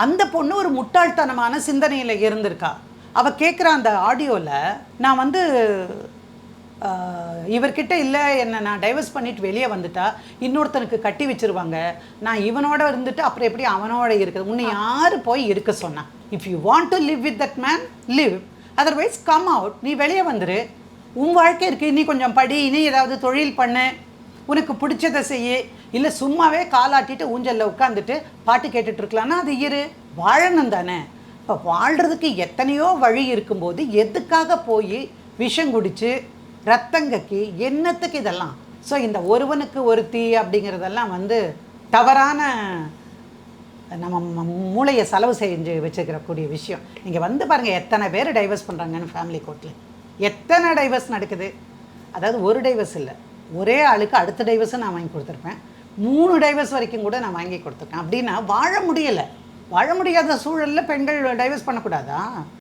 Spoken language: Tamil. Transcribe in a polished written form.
அந்த பொண்ணு ஒரு முட்டாள்தனமான சிந்தனையில் இருந்திருக்கா. அவள் கேட்குற அந்த ஆடியோவில், நான் வந்து இவர்கிட்ட இல்லை, என்னை நான் டைவர்ஸ் பண்ணிவிட்டு வெளியே வந்துட்டா இன்னொருத்தனுக்கு கட்டி வச்சுருவாங்க, நான் இவனோட இருந்துட்டு அப்புறம் எப்படி அவனோட இருக்குது, உன்னை யார் போய் இருக்க சொன்னா? If you want to live with that man, live, otherwise come out, நீ வெளியே வந்துரு, உன் வாழ்க்கை இருக்குது, இனி கொஞ்சம் படி, இனி ஏதாவது தொழில் பண்ணு, உனக்கு பிடிச்சதை செய்ய, இல்லை சும்மாவே காலாட்டிட்டு ஊஞ்சலில் உட்காந்துட்டு பாட்டு கேட்டுட்ருக்கலான்னா அது இரு, வாழணும் தானே. இப்போ வாழ்கிறதுக்கு எத்தனையோ வழி இருக்கும்போது எதுக்காக போய் விஷம் குடித்து ரத்தங்கக்கி என்னத்துக்கு இதெல்லாம்? ஸோ இந்த ஒருவனுக்கு ஒருத்தி அப்படிங்கிறதெல்லாம் வந்து தவறான, நம்ம மூளையை செலவு செஞ்சு வச்சுக்கிறக்கூடிய விஷயம். நீங்கள் வந்து பாருங்கள் எத்தனை பேர் டைவர்ஸ் பண்ணுறாங்கன்னு ஃபேமிலி கோர்ட்டில், எத்தனை டைவர்ஸ் நடக்குது. அதாவது ஒரு டைவர்ஸ் இல்லை, ஒரே ஆளுக்கு அடுத்த டைவர்ஸும் நான் வாங்கி கொடுத்துருப்பேன், 3 டைவர்ஸ் வரைக்கும் கூட நான் வாங்கி கொடுத்துருக்கேன். அப்படின்னா வாழ முடியலை. வாழ முடியாத சூழலில் பெண்கள் டைவர்ஸ் பண்ணக்கூடாதா?